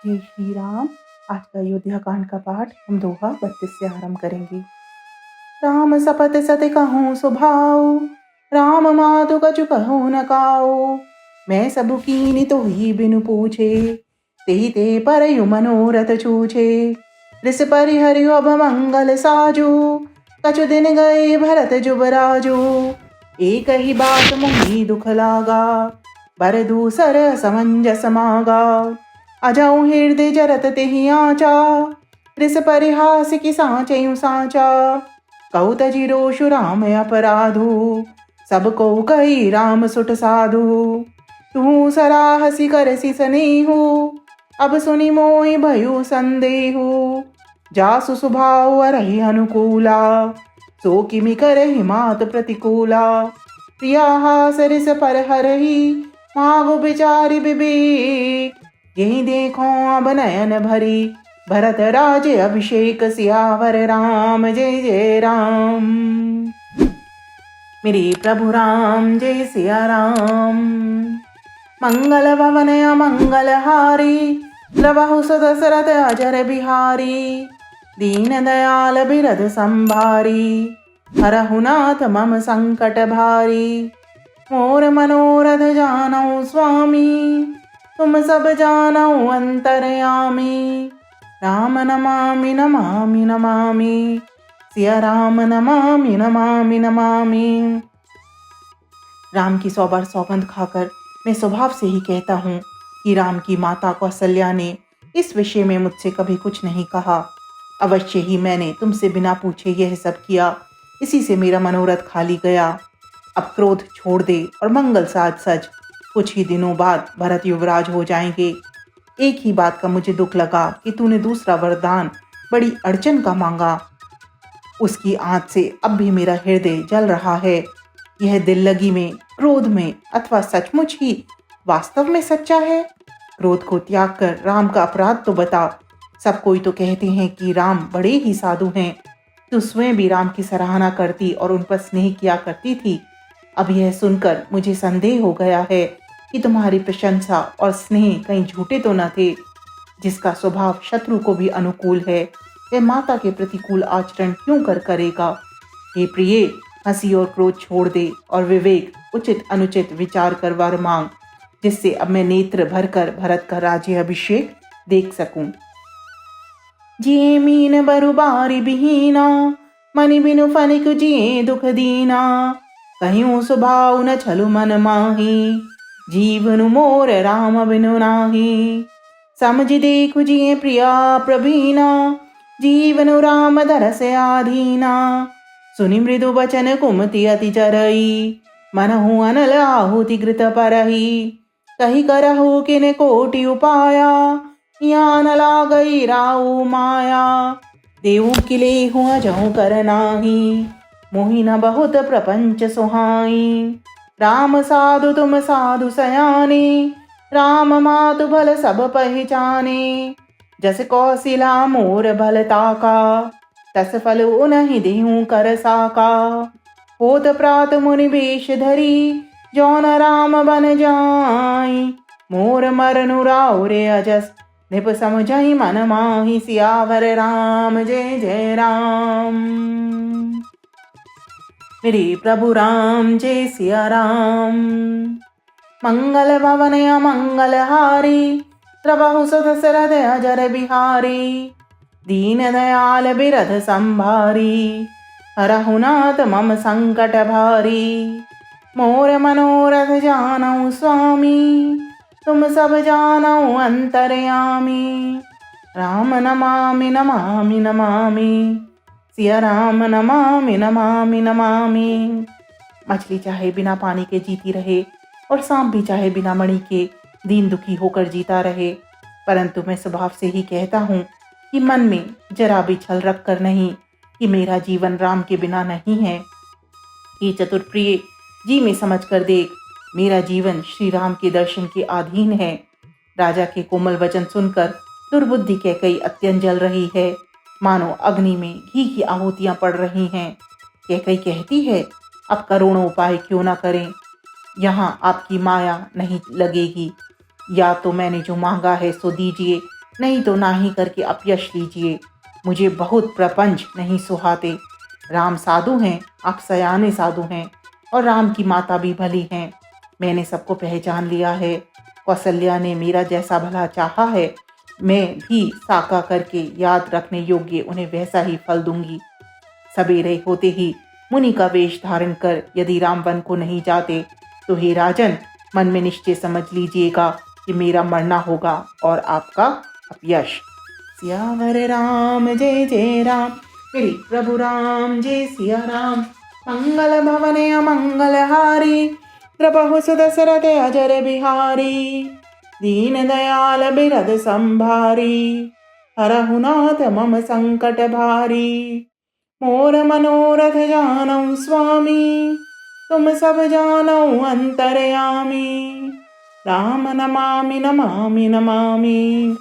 जय श्री राम। आज का अयोध्या कांड का पाठ हम दोहा 32 से आरंभ करेंगे। राम सपत सत कहूँ सुभाऊ, राम माधु कछु कहूँ न काऊ। मैं सबु कीनि तो ही बिनु पूछे, तेहि ते परयु मनोरथ छूछे। रिस परिहरयु अब मंगल साजू, कछु दिन गए भरत जुबराजू। एक ही बात मोहि दुख लागा, बर दूसर समंजस मागा। अजाऊ हृदय जरत तेहि आचा, रिस परिहास की साचयु साचा। कहु तजि रोषु राम अपराधु, सब को कही राम सुठ साधु। तू सराहसी करसी सनेहु, अब सुनि मोहि भयु संदेहु। जासु सुभाव अरहि अनुकूला, सो किमि करहि मात प्रतिकूला। प्रिया हास रिस पर हरहि, मागु विचारि विवेक। यही देखो अब नयन भरी, भरत राज अभिषेक। सियावर राम जय जय राम। मेरे प्रभु राम जय सिया राम। मंगल भवन अमंगल हारी, लवहु सदशरथ अजर बिहारी। दीन दयाल बिरध संभारी, हरहु नाथ मम संकट भारी। मोर मनोरथ जानौ स्वामी, तुम सब जानौ अंतरयामी। राम नमामि नमामि नमामि, सिया राम नमामि नमामि नमामि। राम की 100 बार सौगंध खाकर मैं स्वभाव से ही कहता हूँ कि राम की माता कौशल्या ने इस विषय में मुझसे कभी कुछ नहीं कहा। अवश्य ही मैंने तुमसे बिना पूछे यह सब किया, इसी से मेरा मनोरथ खाली गया। अब क्रोध छोड़ दे और मंगल साज सज। कुछ ही दिनों बाद भरत युवराज हो जाएंगे। एक ही बात का मुझे दुख लगा कि तूने दूसरा वरदान बड़ी अड़चन का मांगा। उसकी आंच से अब भी मेरा हृदय जल रहा है। यह दिल लगी में, क्रोध में अथवा सचमुच ही वास्तव में सच्चा है? क्रोध को त्याग कर राम का अपराध तो बता। सब कोई तो कहते हैं कि राम बड़े ही साधु हैं। तू स्वयं भी राम की सराहना करती और उन पर स्नेह किया करती थी। अब यह सुनकर मुझे संदेह हो गया है कि तुम्हारी प्रशंसा और स्नेह कहीं झूठे तो न थे। जिसका स्वभाव शत्रु को भी अनुकूल है, वह माता के प्रतिकूल आचरण क्यों करेगा? हे प्रिय, हंसी और क्रोध छोड़ दे और विवेक, उचित अनुचित विचार कर वर मांग, जिससे अब मैं नेत्र भरकर भरत का राज्य अभिषेक देख सकूं। जिए मीन बरुबारी बिहीना, मनि बिनु फनिक जिए दुख दीना। कहियो स्वभाव न छलु मन माही, जीवनु मोर राम बिनु नाही। समझ देखु जिए प्रिया प्रवीणा, जीवनु राम धरस आधीना। सुनि मृदु बचन कुमति अति चरई, मनहु अनल आहुति घृत परही। कही करहु किन कोटि उपाया, या न लागई राउ माया। देऊ किलेहु अजहु कर नाही, मोहि न बहुत प्रपंच सुहाई। राम साधु तुम साधु सयाने, राम मातु भल सब पहचाने। जस कौशिला मोर भल ताका, तस फल उनहि देहु कर साका। होत प्रात मुनि वेश धरी, जौन राम बन जाई। मोर मरनु राउ रे अजस, निप समझहि मन माहि। सियावर राम जय जय राम। मेरे प्रभु राम जय सिया राम। मंगल भवन अमंगल हारी, प्रभु सुदशरथ अजर बिहारी। दीन दयाल बिरध संभारी, हरहु नाथ मम संकट भारी। मोर मनोरथ जानौ स्वामी, तुम सब जानौ अंतरयामी। राम नमामि नमामि नमामि, सिया राम नमामि नमामि नमामि। मछली चाहे बिना पानी के जीती रहे और सांप भी चाहे बिना मणि के दीन दुखी होकर जीता रहे, परंतु मैं स्वभाव से ही कहता हूँ कि मन में जरा भी छल रख कर नहीं कि मेरा जीवन राम के बिना नहीं है। ये चतुर प्रिय जी में समझ कर देख, मेरा जीवन श्री राम के दर्शन के अधीन है। राजा के कोमल वचन सुनकर दुर्बुद्धि कैकई अत्यंत जल रही है, मानो अग्नि में घी की आहुतियां पड़ रही हैं। कैकई कहती है, अब करोड़ों उपाय क्यों ना करें, यहाँ आपकी माया नहीं लगेगी। या तो मैंने जो मांगा है सो दीजिए, नहीं तो ना ही करके अपयश लीजिए। मुझे बहुत प्रपंच नहीं सुहाते। राम साधु हैं, आप सयाने साधु हैं और राम की माता भी भली हैं। मैंने सबको पहचान लिया है। कौसल्या ने मेरा जैसा भला चाहा है, मैं भी साका करके याद रखने योग्य उन्हें वैसा ही फल दूंगी। सवेरे होते ही मुनि का वेश धारण कर यदि राम वन को नहीं जाते तो हे राजन, मन में निश्चय समझ लीजिएगा कि मेरा मरना होगा और आपका अपयश। सियावर राम जय जय राम, मेरे प्रभु राम जय सिया राम। मंगल भवने अमंगल हारी, प्रभु सुदशरथ अजर बिहारी। दीन दयाल बिरद संभारी, हरहु नाथ मम संकट भारी। मोर मनोरथ जानौ स्वामी, तुम सब जानौ अंतरयामी। राम नमामि नमामि नमामि।